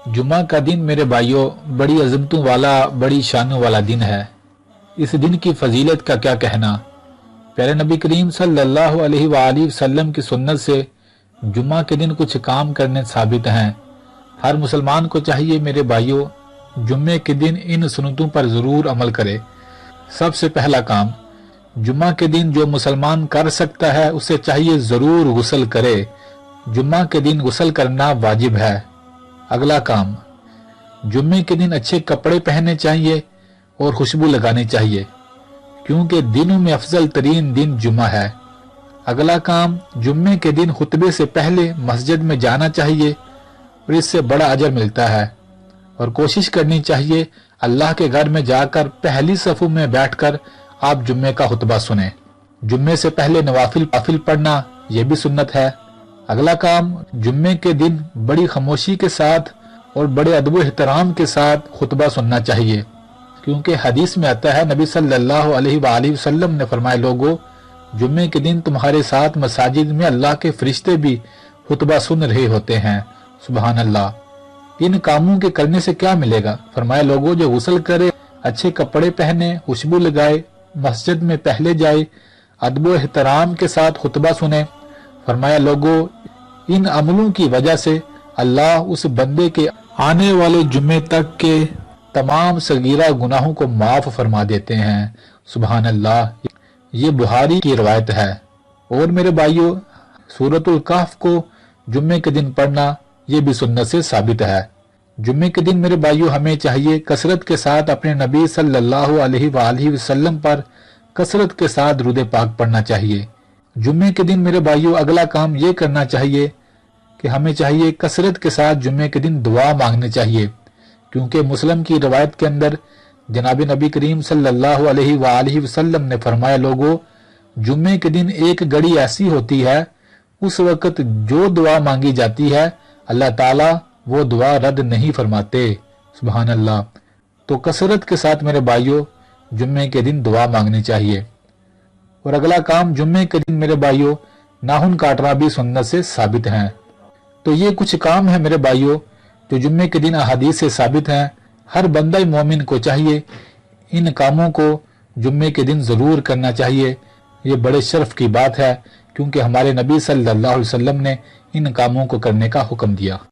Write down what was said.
जुम्मा का दिन मेरे भाइयों बड़ी अजमतों वाला बड़ी शानों वाला दिन है। इस दिन की फजीलत का क्या कहना। प्यारे नबी करीम सल्लल्लाहु अलैहि वसल्लम की सुन्नत से जुम्मा के दिन कुछ काम करने साबित हैं। हर मुसलमान को चाहिए मेरे भाइयों जुम्मे के दिन इन सुन्नतों पर जरूर अमल करे। सबसे पहला काम, जुम्मा के दिन जो मुसलमान कर सकता है उसे चाहिए जरूर गुस्ल करे। जुम्मा के दिन गुस्ल करना वाजिब है। अगला काम, जुम्मे के दिन अच्छे कपड़े पहनने चाहिए और खुशबू लगानी चाहिए क्योंकि दिनों में अफजल तरीन दिन जुम्मा है। अगला काम, जुम्मे के दिन खुतबे से पहले मस्जिद में जाना चाहिए और इससे बड़ा अजर मिलता है। और कोशिश करनी चाहिए अल्लाह के घर में जाकर पहली सफू में बैठकर आप जुम्मे का खुतबा सुने। जुम्मे से पहले नवाफिल पढ़ना यह भी सुन्नत है। अगला काम, जुम्मे के दिन बड़ी खामोशी के साथ और बड़े अदब एहतराम के साथ खुतबा सुनना चाहिए क्योंकि हदीस में आता है नबी सल्लल्लाहु अलैहि वसल्लम ने फरमाया, लोगों जुम्मे के दिन तुम्हारे साथ मसाजिद में अल्लाह के फरिश्ते भी खुतबा सुन रहे होते हैं। सुबहान अल्लाह। इन कामों के करने से क्या मिलेगा? फरमाया, लोगों जो गुस्ल करे, अच्छे कपड़े पहने, खुशबू लगाए, मस्जिद में पहले जाए, अदब एहतराम के साथ खुतबा सुने। फरमाया, लोगों इन अमलों की वजह से अल्लाह उस बंदे के आने वाले जुम्मे तक के तमाम सगीरा गुनाहों को माफ फरमा देते हैं। सुबहान अल्लाह। ये बुहारी की रवायत है। और मेरे भाइयों, सूरतुल कहफ को जुम्मे के दिन पढ़ना ये भी सुन्नत से साबित है। जुम्मे के दिन मेरे भाइयों हमें चाहिए कसरत के साथ अपने नबी सल्लल्लाहु अलैहि वसल्लम पर कसरत के साथ दुरूद पाक पढ़ना चाहिए। जुम्मे के दिन मेरे भाइयों अगला काम ये करना चाहिए कि हमें चाहिए कसरत के साथ जुम्मे के दिन दुआ मांगनी चाहिए क्योंकि मुस्लिम की रवायत के अंदर जनाब नबी करीम सल्लल्लाहु अलैहि वसल्लम ने फरमाया, लोगों जुम्मे के दिन एक घड़ी ऐसी होती है उस वक्त जो दुआ मांगी जाती है अल्लाह ताला वो दुआ रद्द नहीं फरमाते। सुभान अल्लाह। तो कसरत के साथ मेरे भाइयों जुम्मे के दिन दुआ मांगनी चाहिए। और अगला काम, जुम्मे के दिन मेरे भाइयों नाखून काटना भी सुन्नत से साबित है। तो ये कुछ काम है मेरे भाइयों जो जुम्मे के दिन अहादीस से साबित हैं। हर बंदा मोमिन को चाहिए इन कामों को जुम्मे के दिन जरूर करना चाहिए। ये बड़े शर्फ की बात है क्योंकि हमारे नबी सल्लल्लाहु अलैहि वसल्लम ने इन कामों को करने का हुक्म दिया।